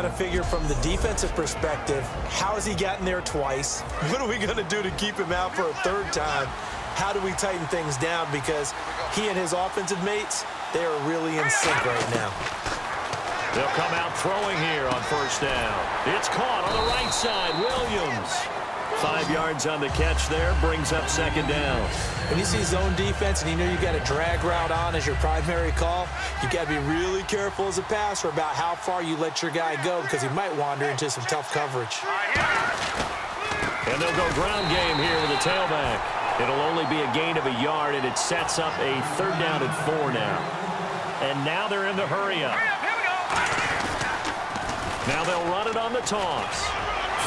got to figure from the defensive perspective, how has he gotten there twice? What are we going to do to keep him out for a third time? How do we tighten things down? Because he and his offensive mates, they are really in sync right now. They'll come out throwing here on first down. It's caught on the right side. Williams. 5 yards on the catch there, brings up second down. When you see zone defense and you know you got a drag route on as your primary call, you got to be really careful as a passer about how far you let your guy go because he might wander into some tough coverage. And they'll go ground game here with a tailback. It'll only be a gain of a yard, and it sets up a third down and 4 now. And now they're in the hurry up. Now they'll run it on the toss.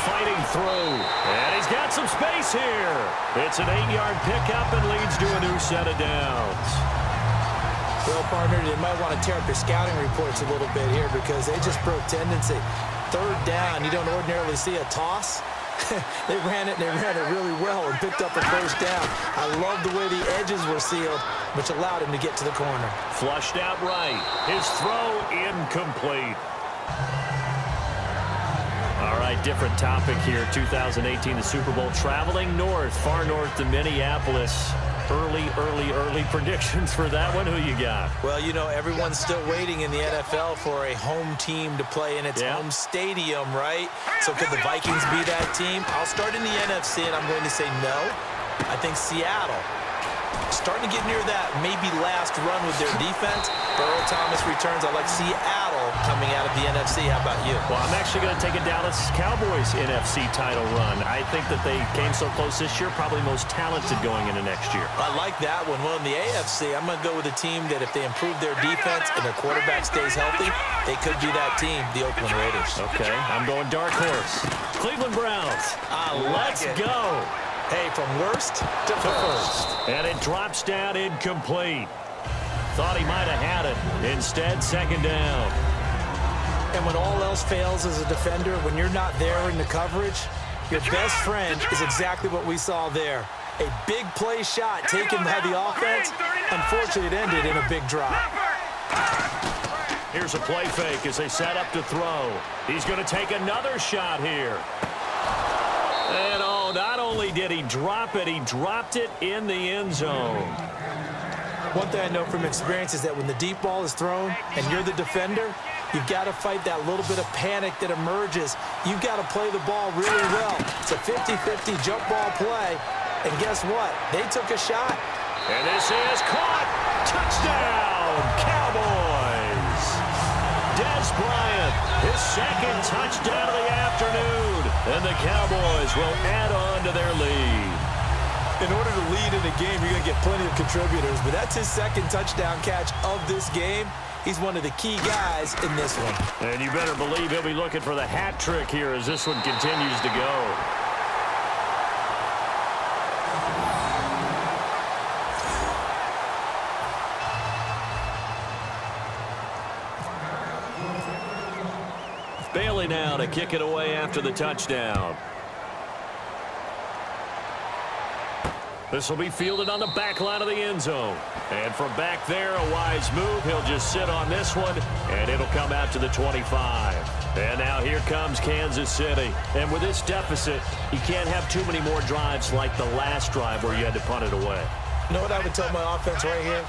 Fighting through. And he's got some space here. It's an 8-yard pickup and leads to a new set of downs. Well, partner, they might want to tear up your scouting reports a little bit here because they just broke tendency. Third down, you don't ordinarily see a toss. They ran it really well and picked up a first down. I love the way the edges were sealed, which allowed him to get to the corner. Flushed out right. His throw incomplete. All right, different topic here. 2018, the Super Bowl, traveling north, far north to Minneapolis. Early predictions for that one. Who you got? Well, you know, everyone's still waiting in the NFL for a home team to play in its home stadium, right? So could the Vikings be that team? I'll start in the NFC, and I'm going to say no. I think Seattle. Starting to get near that maybe last run with their defense. Earl Thomas returns. I like Seattle coming out of the NFC. How about you? Well, I'm actually going to take a Dallas Cowboys NFC title run. I think that they came so close this year, probably most talented going into next year. I like that one. Well, in the AFC, I'm going to go with a team that if they improve their defense and their quarterback stays healthy, they could be that team, the Oakland Raiders. Okay, I'm going dark horse. Cleveland Browns. Let's go. Hey, from worst to first. And it drops down incomplete. Thought he might have had it. Instead, second down. And when all else fails as a defender, when you're not there in the coverage, your best friend is exactly what we saw there. A big play shot taken by the offense. Unfortunately, it ended in a big drop. Here's a play fake as they set up to throw. He's going to take another shot here. And not only did he drop it, he dropped it in the end zone. One thing I know from experience is that when the deep ball is thrown and you're the defender, you've got to fight that little bit of panic that emerges. You've got to play the ball really well. It's a 50-50 jump ball play. And guess what? They took a shot. And this is caught. Touchdown, Cowboys. Dez Bryant, his second touchdown of the afternoon. And the Cowboys will add on to their lead. In order to lead in a game, you're going to get plenty of contributors. But that's his second touchdown catch of this game. He's one of the key guys in this one. And you better believe he'll be looking for the hat trick here as this one continues to go. Bailey now to kick it away after the touchdown. This will be fielded on the back line of the end zone. And from back there, a wise move. He'll just sit on this one, and it'll come out to the 25. And now here comes Kansas City. And with this deficit, you can't have too many more drives like the last drive where you had to punt it away. You know what I would tell my offense right here?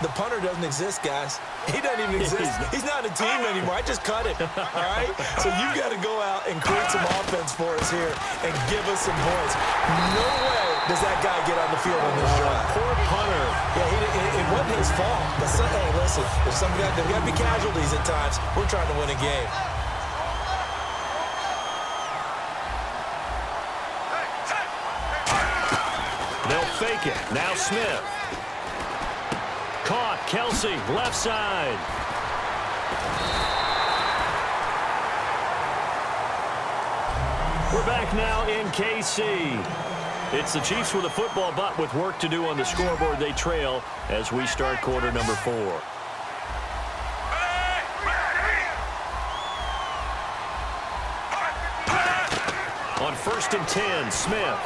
The punter doesn't exist, guys. He doesn't even exist. He's not a team anymore. I just cut it, all right? So you've got to go out and create some offense for us here and give us some points. No way does that guy get on the field on this drive. Poor punter. Yeah, it wasn't his fault. But hey, listen, there's got to be casualties at times. We're trying to win a game. They'll fake it. Now Smith. Caught. Kelsey, left side. We're back now in KC. It's the Chiefs with a football, but with work to do on the scoreboard. They trail as we start quarter number 4. On 1st and 10, Smith.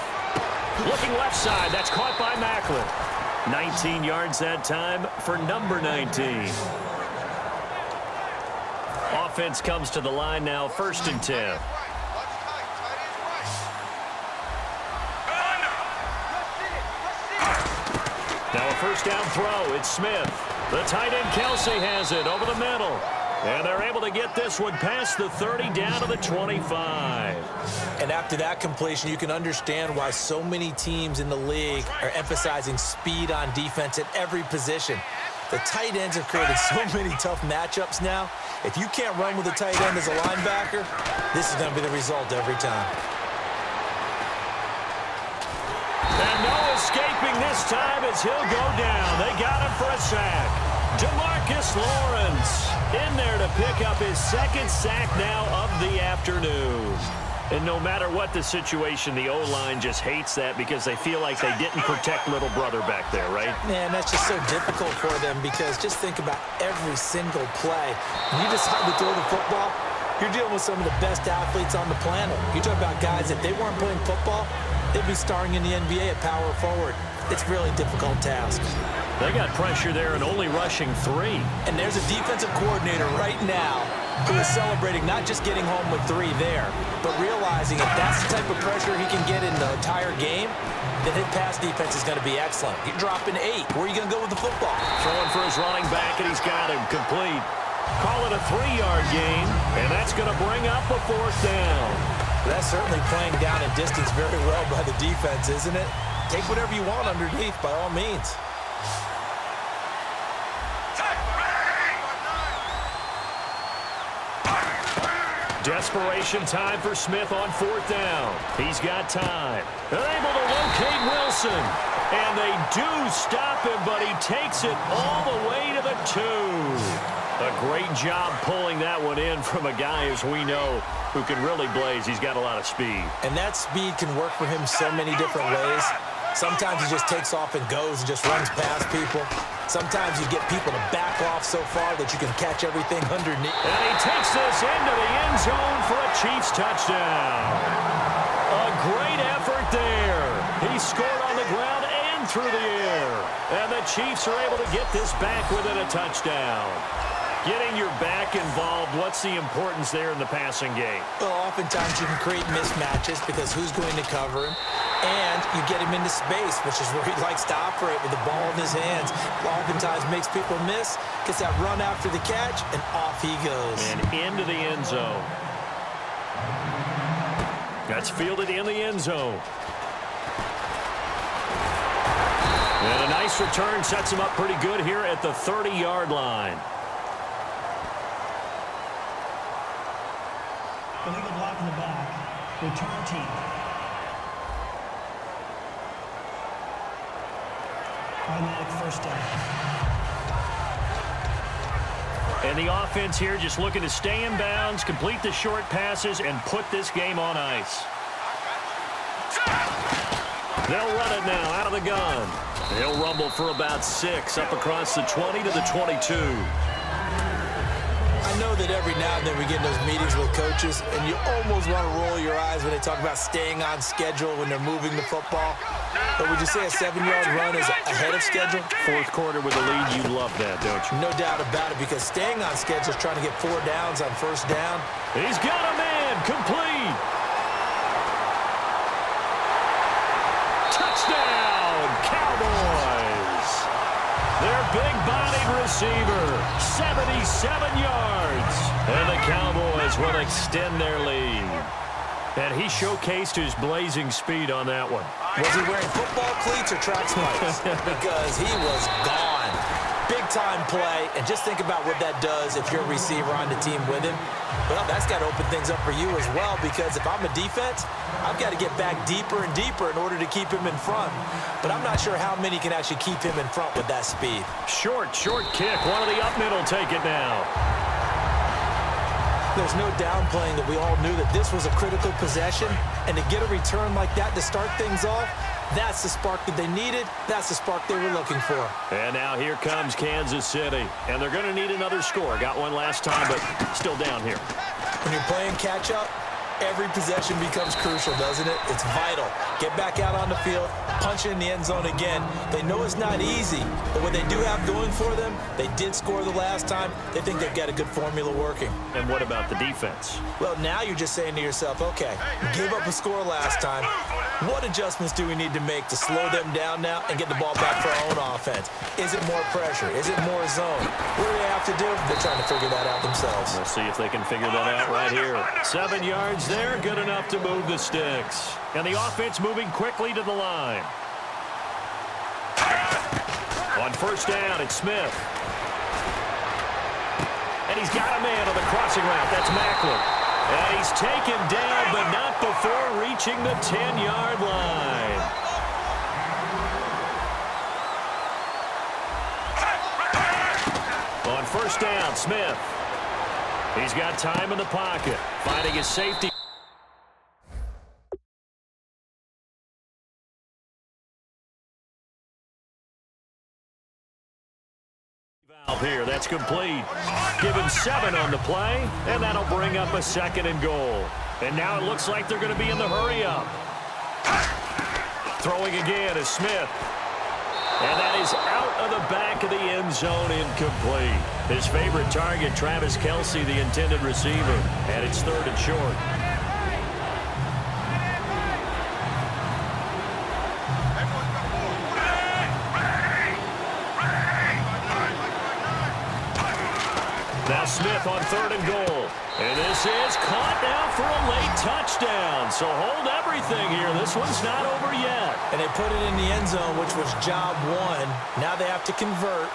Looking left side. That's caught by Macklin. 19 yards that time for number 19. offense comes to the line now, 1st and 10. Now a first down throw. It's Smith. The tight end Kelsey has it over the middle. And they're able to get this one past the 30 down to the 25. And after that completion, you can understand why so many teams in the league are emphasizing speed on defense at every position. The tight ends have created so many tough matchups now. If you can't run with a tight end as a linebacker, this is going to be the result every time. And no escaping this time as he'll go down. They got him for a sack. DeMarcus Lawrence in there to pick up his 2nd sack now of the afternoon. And no matter what the situation, the O-line just hates that because they feel like they didn't protect little brother back there, right? Man, that's just so difficult for them because just think about every single play. When you decide to throw the football, you're dealing with some of the best athletes on the planet. You talk about guys, if they weren't playing football, they'd be starring in the NBA at power forward. It's a really difficult task. They got pressure there and only rushing 3. And there's a defensive coordinator right now who is celebrating not just getting home with 3 there, but realizing if that's the type of pressure he can get in the entire game, then his pass defense is going to be excellent. You're dropping 8. Where are you going to go with the football? Throwing for his running back, and he's got him complete. Call it a 3-yard gain, and that's going to bring up a 4th down. That's certainly playing down in distance very well by the defense, isn't it? Take whatever you want underneath, by all means. Desperation time for Smith on 4th down. He's got time. They're able to locate Wilson. And they do stop him, but he takes it all the way to the 2. A great job pulling that one in from a guy, as we know, who can really blaze. He's got a lot of speed. And that speed can work for him so many different ways. Sometimes he just takes off and goes and just runs past people. Sometimes you get people to back off so far that you can catch everything underneath. And he takes this into the end zone for a Chiefs touchdown. A great effort there. He scored on the ground and through the air. And the Chiefs are able to get this back within a touchdown. Getting your back involved, what's the importance there in the passing game? Well, oftentimes you can create mismatches because who's going to cover him? And you get him into space, which is where he likes to operate with the ball in his hands. Oftentimes makes people miss, gets that run after the catch, and off he goes. And into the end zone. That's fielded in the end zone. And a nice return sets him up pretty good here at the 30-yard line. Illegal block in the back. Return team. Automatic 1st down. And the offense here just looking to stay in bounds, complete the short passes, and put this game on ice. They'll run it now out of the gun. They'll rumble for about 6 up across the 20 to the 22. I know that every now and then we get in those meetings with coaches, and you almost want to roll your eyes when they talk about staying on schedule when they're moving the football. But would you say a 7-yard run is ahead of schedule? 4th quarter with the lead, you love that, don't you? No doubt about it, because staying on schedule is trying to get 4 downs on 1st down. He's got a man, complete. Touchdown, Cowboys. Their big-bodied receiver, 77 yards. And the Cowboys will extend their lead. And he showcased his blazing speed on that one. Was he wearing football cleats or track spikes? Because he was gone. Big-time play, and just think about what that does if you're a receiver on the team with him. Well, that's got to open things up for you as well, because if I'm a defense, I've got to get back deeper and deeper in order to keep him in front. But I'm not sure how many can actually keep him in front with that speed. Short kick. One of the up middle take it now. There's no downplaying that we all knew that this was a critical possession, and to get a return like that to start things off, that's the spark that they needed. That's the spark they were looking for. And now here comes Kansas City, and they're going to need another score. Got one last time, but still down here. When you're playing catch-up, Every possession becomes crucial, doesn't it? It's vital. Get back out on the field, punch it in the end zone again. They know it's not easy, but what they do have going for them, they did score the last time. They think they've got a good formula working. And what about the defense? Well, now you're just saying to yourself, okay, we gave up a score last time. What adjustments do we need to make to slow them down now and get the ball back for our own offense? Is it more pressure? Is it more zone? What do they have to do? They're trying to figure that out themselves. We'll see if they can figure that out right here. 7 yards there, good enough to move the sticks. And the offense moving quickly to the line. On first down, it's Smith. And he's got a man on the crossing route. That's Maclin. And he's taken down, but not before reaching the 10-yard line. On first down, Smith. He's got time in the pocket, finding his safety. Here, that's complete. Give him 7 on the play, and that'll bring up a 2nd and goal. And now it looks like they're going to be in the hurry up. Throwing again is Smith. And that is out of the back of the end zone, incomplete. His favorite target, Travis Kelce, the intended receiver. And it's 3rd and short. Now Smith on 3rd and goal. And this is caught now for a late touchdown. So hold everything here. This one's not over yet. And they put it in the end zone, which was job 1. Now they have to convert.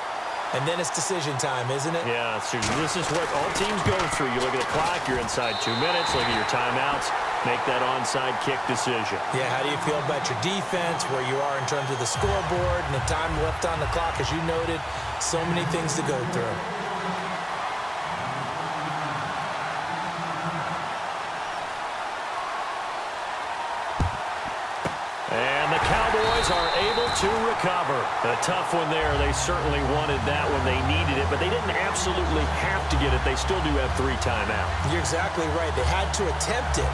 And then it's decision time, isn't it? Yeah, this is what all teams go through. You look at the clock, you're inside 2 minutes. Look at your timeouts. Make that onside kick decision. Yeah, how do you feel about your defense, where you are in terms of the scoreboard, and the time left on the clock, as you noted? So many things to go through. Are able to recover. A tough one there. They certainly wanted that when they needed it, but they didn't absolutely have to get it. They still do have 3 timeouts. You're exactly right. They had to attempt it,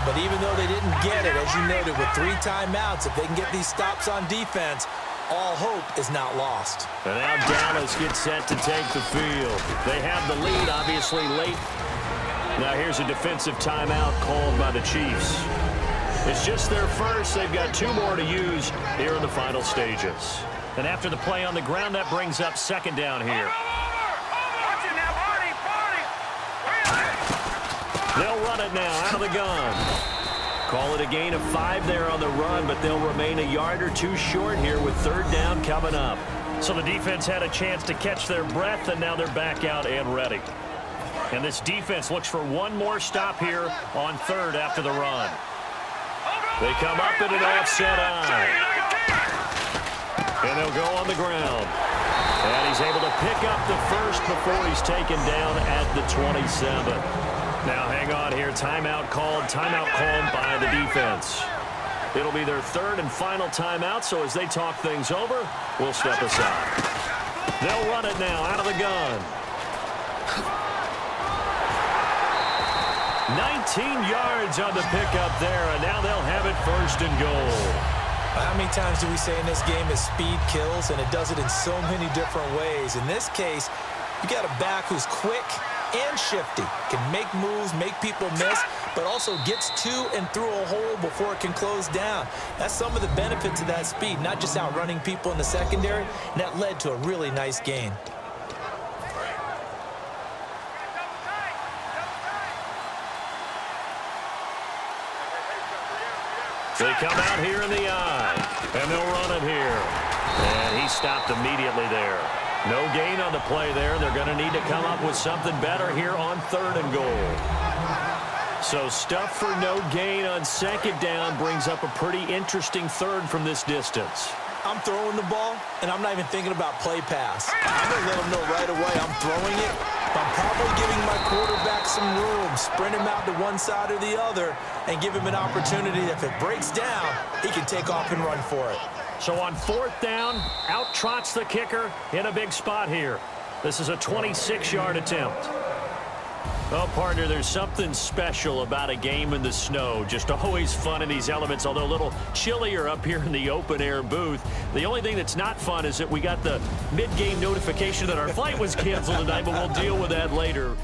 but even though they didn't get it, as you noted, with 3 timeouts, if they can get these stops on defense, all hope is not lost. And now Dallas gets set to take the field. They have the lead, obviously, late. Now here's a defensive timeout called by the Chiefs. It's just their first. They've got 2 more to use here in the final stages. And after the play on the ground, that brings up 2nd down here. They'll run it now out of the gun. Call it a gain of 5 there on the run, but they'll remain a yard or 2 short here with 3rd down coming up. So the defense had a chance to catch their breath, and now they're back out and ready. And this defense looks for 1 more stop here on 3rd after the run. They come up in an offset eye. And they'll go on the ground. And he's able to pick up the first before he's taken down at the 27. Now hang on here. Timeout called by the defense. It'll be their 3rd and final timeout, so as they talk things over, we'll step aside. They'll run it now out of the gun. 19 yards on the pickup there, and now they'll have it 1st and goal. How many times do we say in this game is speed kills, and it does it in so many different ways. In this case, you got a back who's quick and shifty, can make moves, make people miss, but also gets to and through a hole before it can close down. That's some of the benefits of that speed, not just outrunning people in the secondary, and that led to a really nice gain. They come out here in the eye, and they'll run it here. And he stopped immediately there. No gain on the play there, and they're going to need to come up with something better here on 3rd and goal. So stuff for no gain on 2nd down brings up a pretty interesting 3rd from this distance. I'm throwing the ball, and I'm not even thinking about play pass. I'm going to let them know right away I'm throwing it. I'm probably giving my quarterback some room, sprint him out to one side or the other, and give him an opportunity. If it breaks down, he can take off and run for it. So on 4th down, out trots the kicker in a big spot here. This is a 26-yard attempt. Oh, partner, there's something special about a game in the snow. Just always fun in these elements, although a little chillier up here in the open-air booth. The only thing that's not fun is that we got the mid-game notification that our flight was canceled tonight, but we'll deal with that later.